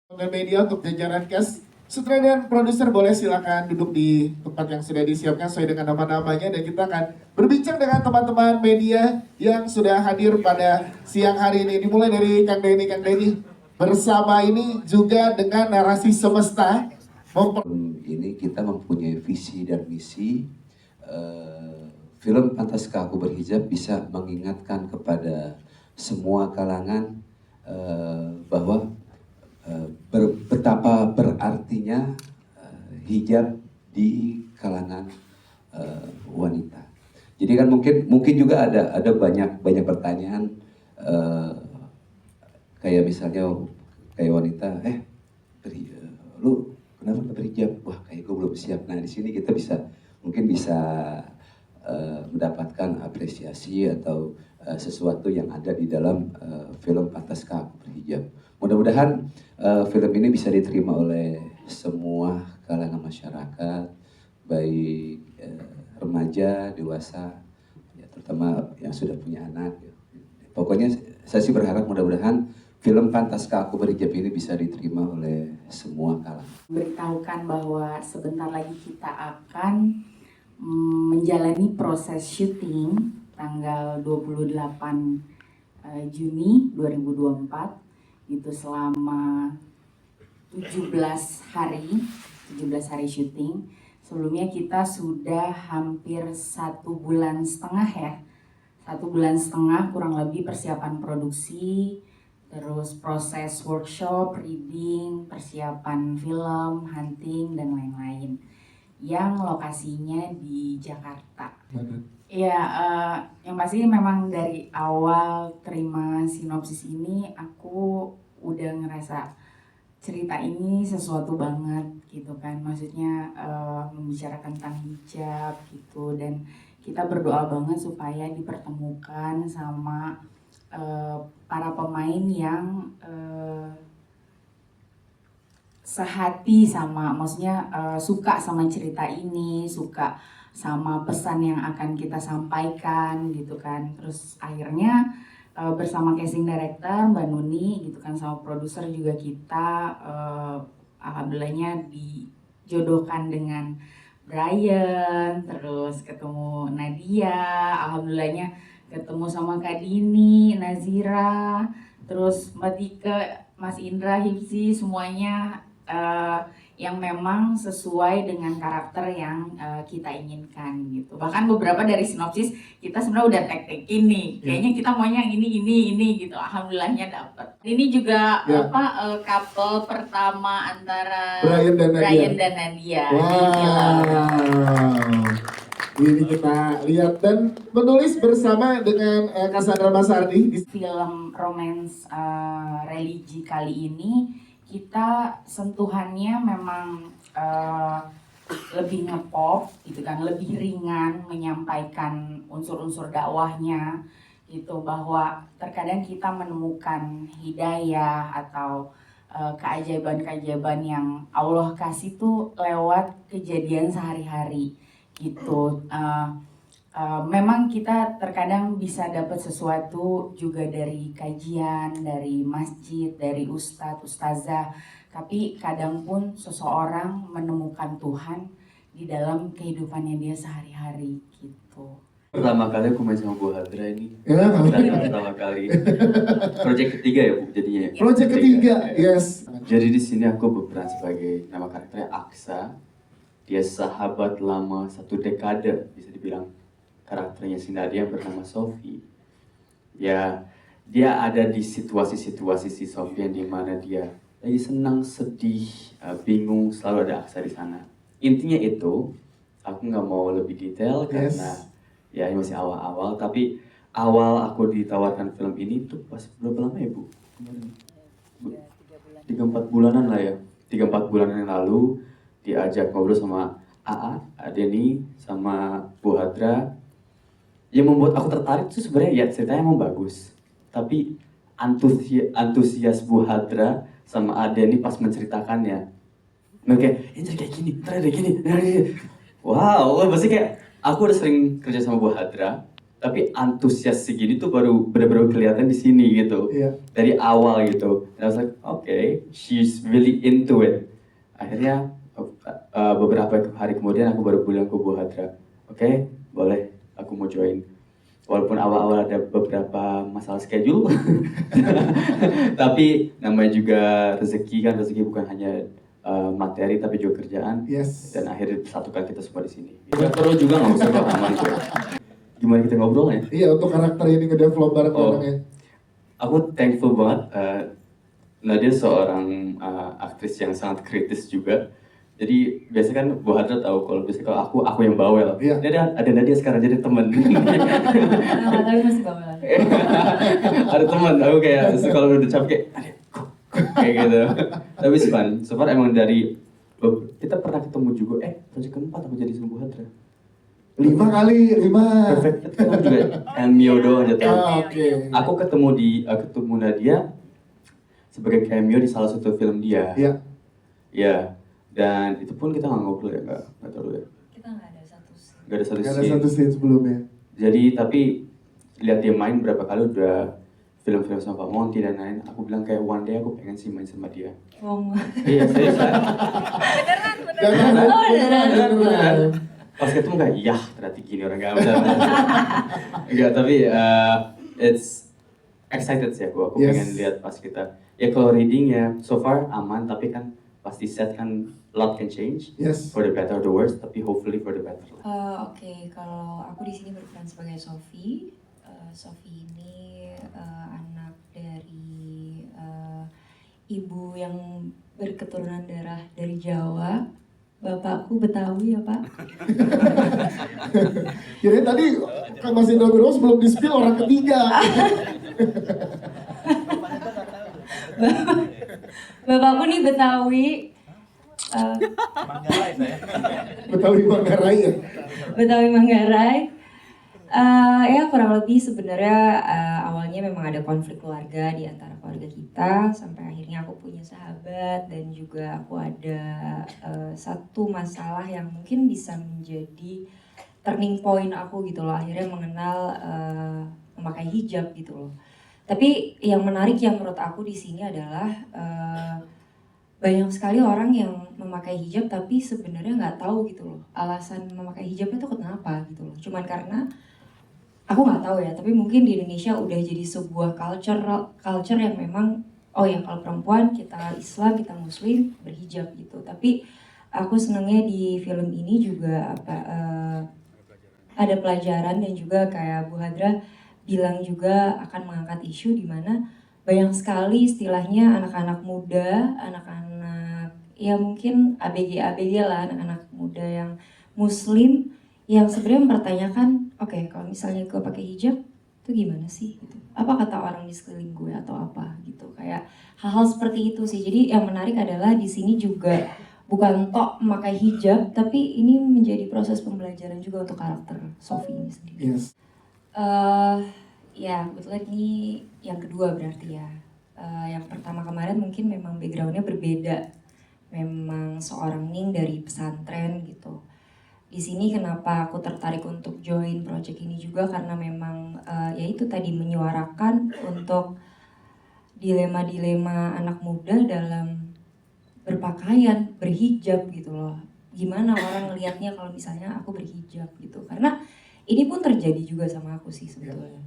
Media untuk jajaran cast, sutradara dan produser boleh silakan duduk di tempat yang sudah disiapkan sesuai dengan nama-namanya dan kita akan berbincang dengan teman-teman media yang sudah hadir pada siang hari ini. Dimulai dari Kang Denny bersama ini juga dengan narasi semesta. Ini kita mempunyai visi dan misi film Pantaskah Aku Berhijab bisa mengingatkan kepada semua kalangan bahwa betapa berartinya hijab di kalangan wanita. Jadi kan mungkin juga ada banyak pertanyaan kayak misalnya kayak wanita, lu kenapa nggak berhijab? Wah, kayak gue belum siap. Nah, di sini kita mungkin bisa mendapatkan apresiasi atau sesuatu yang ada di dalam film Pantaskah Aku Berhijab. Mudah-mudahan film ini bisa diterima oleh semua kalangan masyarakat, baik remaja, dewasa, ya, terutama yang sudah punya anak. Pokoknya saya sih berharap mudah-mudahan film Pantaskah Aku Berhijab ini bisa diterima oleh semua kalangan. Beritahukan bahwa sebentar lagi kita akan menjalani proses syuting tanggal 28 Juni 2024 itu selama 17 hari syuting. Sebelumnya kita sudah hampir 1,5 bulan ya. 1,5 bulan kurang lebih persiapan produksi, terus proses workshop, reading, persiapan film, hunting, dan lain-lain. Yang lokasinya di Jakarta. Ya, yang pasti memang dari awal terima sinopsis ini aku udah ngerasa cerita ini sesuatu banget gitu kan. Maksudnya membicarakan tentang hijab gitu, dan kita berdoa banget supaya dipertemukan sama para pemain yang sehati sama, maksudnya suka sama cerita ini, suka sama pesan yang akan kita sampaikan gitu kan. Terus akhirnya bersama casting director Mbak Nuni gitu kan, sama produser juga kita alhamdulillahnya dijodohkan dengan Brian, terus ketemu Nadia, alhamdulillahnya ketemu sama Kak Dini, Nazira, terus Mbak Tika, Mas Indra, Hipsi, semuanya yang memang sesuai dengan karakter yang kita inginkan gitu. Bahkan beberapa dari sinopsis kita sebenarnya udah tag-tagin nih. Kayaknya kita maunya yang ini gitu. Alhamdulillahnya dapet. Ini juga couple pertama antara Brian dan Nadia. Wow. Ini kita lihat dan menulis bersama dengan Cassandra Masardi. Film romance religi kali ini kita sentuhannya memang lebih ngepop gitu kan, lebih ringan menyampaikan unsur-unsur dakwahnya gitu, bahwa terkadang kita menemukan hidayah atau keajaiban-keajaiban yang Allah kasih tuh lewat kejadian sehari-hari gitu. Memang kita terkadang bisa dapat sesuatu juga dari kajian, dari masjid, dari ustadz, ustazah. Tapi kadang pun seseorang menemukan Tuhan di dalam kehidupannya dia sehari-hari gitu. Pertama kali aku main sama Bu Hadra ini. Pertama kali. Project ketiga ya Bu jadinya. Project ketiga, yes. Jadi di sini aku berperan sebagai nama karakternya Aksa. Dia sahabat lama 1 dekade bisa dibilang. Karakternya si Nadia yang bernama Sophie. Ya, dia ada di situasi-situasi si Sophie yang dimana dia lagi senang, sedih, bingung, selalu ada Aksa di sana. Intinya itu, aku nggak mau lebih detail karena ya ini masih awal-awal. Tapi awal aku ditawarkan film ini tuh pas berapa lama ya Bu? 3-4 bulanan lah ya. 3-4 bulanan yang lalu diajak ngobrol sama Denny, sama Bu Hadra. Yang membuat aku tertarik tuh sebenarnya ya ceritanya emang bagus, tapi antusias Bu Hadra sama Denny pas menceritakannya, kayak ini kayak gini, ternyata gini. Wow, pasti kayak aku udah sering kerja sama Bu Hadra, Tapi antusias segini tuh baru benar-benar kelihatan di sini gitu. Iya. Dari awal gitu. And I was like, okay, she's really into it. Akhirnya beberapa hari kemudian aku baru bilang ke Bu Hadra, oke, boleh, aku mau join. Walaupun awal-awal ada beberapa masalah schedule, tapi namanya juga rezeki kan, rezeki bukan hanya materi tapi juga kerjaan. Yes. Dan akhirnya disatukan kita semua di sini. Ya, perlu juga nggak usah aman gue. Gimana kita ngobrolnya? Iya, untuk karakter ini ngedevelop bareng-bareng ya. Aku thankful banget. Nadia seorang aktris yang sangat kritis juga. Jadi biasanya kan Bu Hadra tahu kalau biasanya kalau aku yang bawel. Iya. Dia ada Nadia sekarang jadi temen. Tapi masih bawalan. Ada teman, aku kayak kalau udah capek kayak gitu. Tapi it's fun. So far emang dari kita pernah ketemu juga. Project keempat aku jadi sama Bu Hadra. 5 kali, 5. Perfect. Kita juga cameo doang aja tuh. Oke. Aku ketemu Nadia sebagai cameo di salah satu film dia. Iya. Iya. Dan itu pun kita nggak ngobrol ya, nggak terlalu ya. Kita nggak ada satu scene. Nggak ada satu Gak ada scene. satu scene sebelumnya. Jadi tapi lihat dia main berapa kali udah film-film sama Pak Monty dan lain. Aku bilang kayak one day aku pengen sih main sama dia. Ngomong. Iya serius. Beneran. Pas ketemu kayak, yah ternyata gini orang gak benar. Enggak, tapi it's excited sih aku Yes. pengen lihat pas kita. Ya kalau reading ya so far aman, tapi kan pasti set kan a lot can change. Yes. For the better or the worst, tapi hopefully for the better lah. Oke, kalau aku di sini berperan sebagai Sophie. Sophie ini anak dari ibu yang berketurunan darah dari Jawa. Bapakku Betawi ya Pak. Kirain tadi Kak Mas Indra Gunawan sebelum di-spill orang ketiga. Bapakku nih Betawi. Betawi Manggarai ya. Betawi Manggarai. Ya kurang lebih sebenarnya awalnya memang ada konflik keluarga di antara keluarga kita sampai akhirnya aku punya sahabat dan juga aku ada satu masalah yang mungkin bisa menjadi turning point aku gitu loh, akhirnya mengenal memakai hijab gitu loh. Tapi yang menarik yang menurut aku di sini adalah banyak sekali orang yang memakai hijab tapi sebenarnya nggak tahu gitu loh alasan memakai hijab itu kenapa gitu loh. Cuman karena aku nggak tahu ya, tapi mungkin di Indonesia udah jadi sebuah culture yang memang oh ya kalau perempuan kita Islam kita Muslim berhijab gitu. Tapi aku senangnya di film ini juga ada pelajaran dan juga kayak Bu Hadra bilang juga akan mengangkat isu di mana banyak sekali istilahnya anak-anak muda, anak-anak ya mungkin ABG lah, anak-anak muda yang Muslim yang sebenarnya mempertanyakan, oke, kalau misalnya gue pakai hijab itu gimana sih gitu. Apa kata orang di sekeliling gue atau apa gitu. Kayak hal-hal seperti itu sih. Jadi yang menarik adalah di sini juga bukan tok memakai hijab, tapi ini menjadi proses pembelajaran juga untuk karakter Sophie ini sendiri. Yes. Ya, kebetulan ini yang kedua berarti ya. Yang pertama kemarin mungkin memang backgroundnya berbeda. Memang seorang Ning dari pesantren gitu. Di sini kenapa aku tertarik untuk join project ini juga karena memang ya itu tadi menyuarakan untuk dilema-dilema anak muda dalam berpakaian, berhijab gitu loh. Gimana orang ngelihatnya kalau misalnya aku berhijab gitu. Karena ini pun terjadi juga sama aku sih sebetulnya.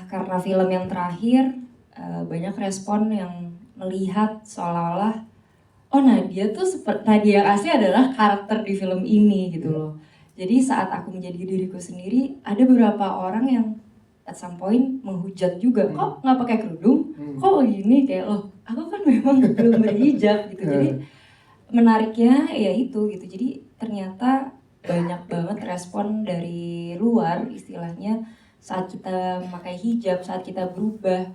Karena film yang terakhir banyak respon yang melihat seolah-olah oh Nadia tuh Nadia yang asli adalah karakter di film ini gitu loh. Jadi saat aku menjadi diriku sendiri, ada beberapa orang yang at some point menghujat juga, kok nggak pakai kerudung, kok begini kayak loh, aku kan memang belum berhijab gitu. Jadi menariknya ya itu gitu. Jadi ternyata banyak banget respon dari luar istilahnya saat kita memakai hijab, saat kita berubah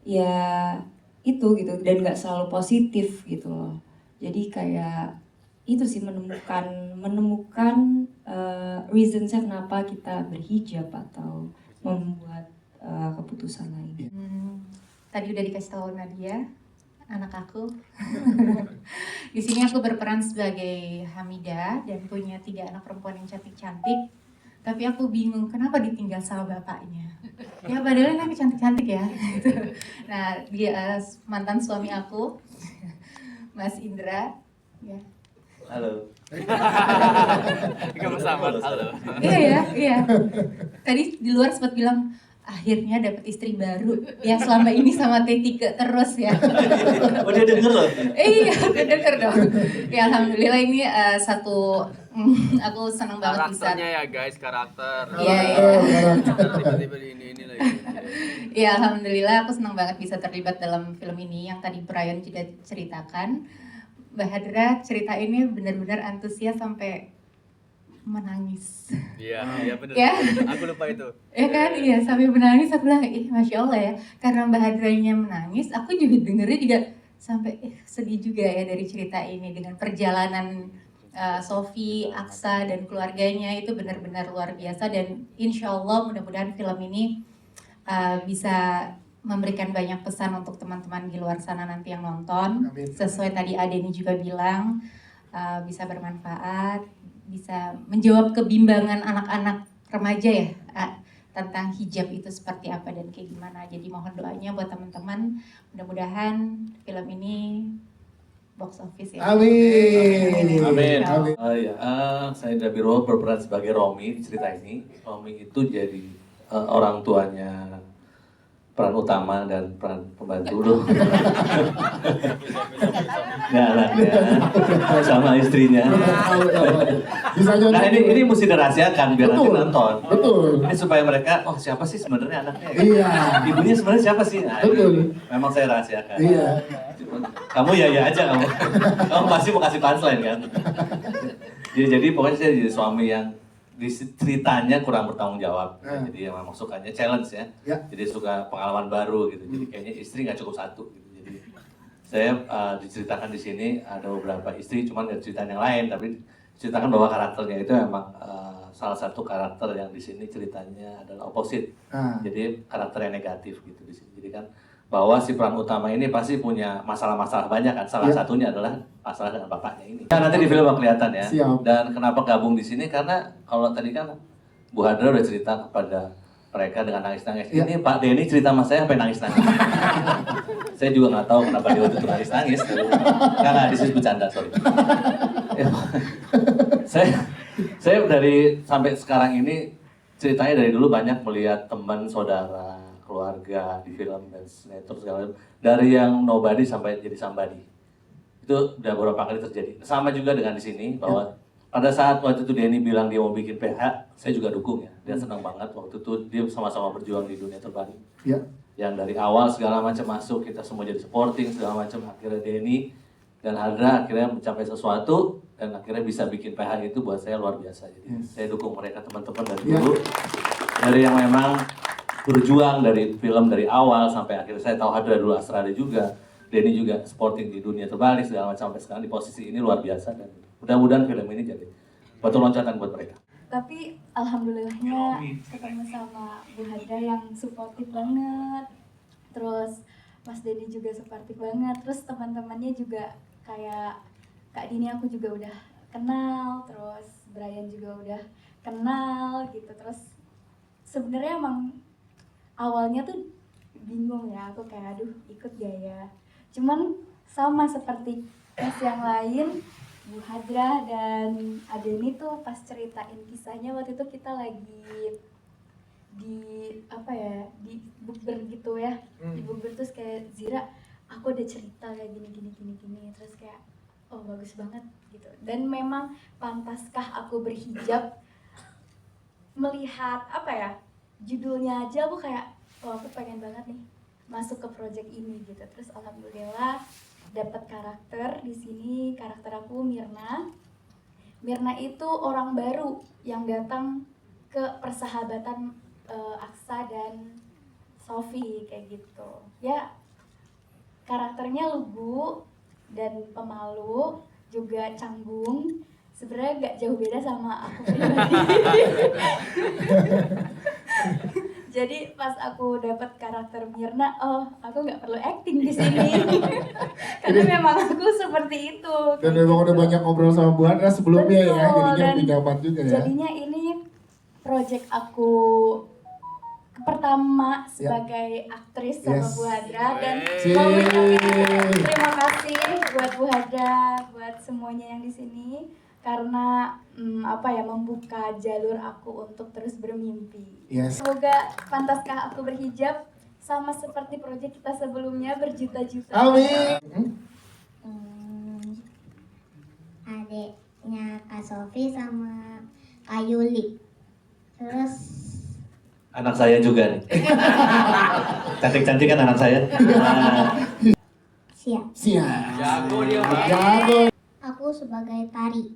ya itu gitu dan nggak selalu positif gitu loh. Jadi kayak itu sih menemukan reasonsnya kenapa kita berhijab atau membuat keputusan lain. Tadi udah dikasih tahu Nadia, anak aku. Di sini aku berperan sebagai Hamidah dan punya 3 anak perempuan yang cantik-cantik. Tapi aku bingung kenapa ditinggal sama bapaknya. Ya padahal kan cantik-cantik ya. Gitu. Nah dia mantan suami aku, Mas Indra. Ya. Halo. Kamu sama halo. Iya. Tadi di luar sempat bilang akhirnya dapat istri baru yang selama ini sama Tetike terus ya. Oh dia denger loh. Iya, denger dong. Ya alhamdulillah ini aku senang banget bisa. Karakternya ya guys, karakter. Iya. Tiba-tiba ini lagi. Ya alhamdulillah aku senang banget bisa terlibat dalam film ini yang tadi Brian juga ceritakan. Mbak Hadra cerita ini benar-benar antusias sampai menangis. Iya benar. Ya. Aku lupa itu. Ya kan, iya sampai menangis aku bilang, Masya Allah ya. Karena Mbak Hadranya menangis, aku juga dengernya juga sampai sedih juga ya dari cerita ini. Dengan perjalanan Sofi, Aksa, dan keluarganya itu benar-benar luar biasa. Dan insya Allah mudah-mudahan film ini bisa memberikan banyak pesan untuk teman-teman di luar sana nanti yang nonton. Amin. Sesuai tadi Adeni juga bilang, bisa bermanfaat, bisa menjawab kebimbangan anak-anak remaja ya tentang hijab itu seperti apa dan kayak gimana. Jadi mohon doanya buat teman-teman, mudah-mudahan film ini box office ya. Amin. Amin. Amin. Saya Dabiro berperan sebagai Romi di cerita ini. Romi itu jadi orang tuanya peran utama dan peran pembantu loh. Ya anaknya sama istrinya. Bisa jadi. Nah ini mesti dirahasiakan biar nanti Betul. nonton. Betul. Ini supaya mereka, oh siapa sih sebenarnya anaknya? Iya. Ibunya sebenarnya siapa sih? Nah, Betul. memang saya rahasiakan. Iya. Kamu ya aja kamu. Kamu pasti mau kasih punchline kan? Jadi pokoknya saya jadi suami yang di ceritanya kurang bertanggung jawab. Jadi yang memang sukanya challenge ya. Ya. Jadi suka pengalaman baru gitu. Jadi kayaknya istri nggak cukup satu. Gitu. Jadi saya diceritakan di sini ada beberapa istri, cuman nggak cerita yang lain, tapi ceritakan bahwa karakternya itu memang salah satu karakter yang di sini ceritanya adalah opposite. Jadi karakter yang negatif gitu di sini. Jadi kan bahwa si peran utama ini pasti punya masalah-masalah banyak kan. Salah satunya adalah masalah dengan bapaknya ini. Nah, nanti di film bakal kelihatan ya. Siap. Dan kenapa gabung di sini? Karena kalau tadi kan Bu Hadra udah cerita kepada mereka dengan nangis-nangis. Ya. Ini Pak Denny cerita sama saya sampai nangis-nangis. Saya juga nggak tahu kenapa dia waktu itu nangis-nangis. Karena di sini bercanda, sorry. saya dari sampai sekarang ini ceritanya dari dulu banyak melihat teman, saudara, keluarga di film dan sinetron segala macam, dari yang nobody sampai jadi somebody. Itu udah beberapa kali terjadi. Sama juga dengan di sini bahwa pada saat waktu itu Denny bilang dia mau bikin PH, saya juga dukung ya. Dia senang banget waktu itu dia sama-sama berjuang di dunia terbalik. Ya. Yang dari awal segala macam masuk, kita semua jadi supporting segala macam, akhirnya Denny dan Hadra akhirnya mencapai sesuatu dan akhirnya bisa bikin PH itu buat saya luar biasa. Jadi saya dukung mereka teman-teman dari dulu. Dari yang memang berjuang dari film dari awal sampai akhirnya saya tahu Hadra dulu Astrada juga, Denny juga sporting di dunia terbalik segala macam sampai sekarang di posisi ini luar biasa dan mudah-mudahan film ini jadi batu loncatan buat mereka. Tapi alhamdulillahnya ketemu sama Bu Hadra yang suportif banget, terus Mas Denny juga suportif banget, terus teman-temannya juga kayak Kak Dini aku juga udah kenal, terus Brian juga udah kenal gitu. Terus sebenarnya emang awalnya tuh bingung ya, aku kayak aduh ikut gak ya. Cuman sama seperti cast yang lain, Bu Hadra dan Adeni tuh pas ceritain kisahnya waktu itu kita lagi di apa ya, di bukber gitu ya. Di bukber terus kayak Zira, aku ada cerita kayak gini terus kayak oh bagus banget gitu. Dan memang pantaskah aku berhijab, melihat apa ya, judulnya aja aku kayak oh aku pengen banget nih masuk ke project ini gitu. Terus alhamdulillah dapat karakter di sini. Karakter aku Mirna. Mirna itu orang baru yang datang ke persahabatan Aksa dan Sofi kayak gitu. Ya karakternya lugu dan pemalu, juga canggung. Sebenarnya gak jauh beda sama aku pribadi. Jadi pas aku dapat karakter Mirna, oh aku nggak perlu acting di sini, karena memang aku seperti itu. Dan memang udah banyak ngobrol sama Bu Hadra sebelumnya. Betul, ya, jadinya dan lebih nyaman juga ya. Jadinya ini project aku pertama sebagai aktris sama Yes. Bu Hadra, dan Yeay. mau mengucapkan terima kasih buat Bu Hadra, buat semuanya yang di sini karena membuka jalur aku untuk terus bermimpi. Yes. Semoga Pantaskah Aku Berhijab sama seperti proyek kita sebelumnya berjuta-juta. Amin. Adiknya Kak Sofi sama Kak Yuli. Terus Anak saya juga nih. Cantik-cantik kan anak saya. Nah, siap. Siap. Jago dia, Mbak. Jago. Aku sebagai tari.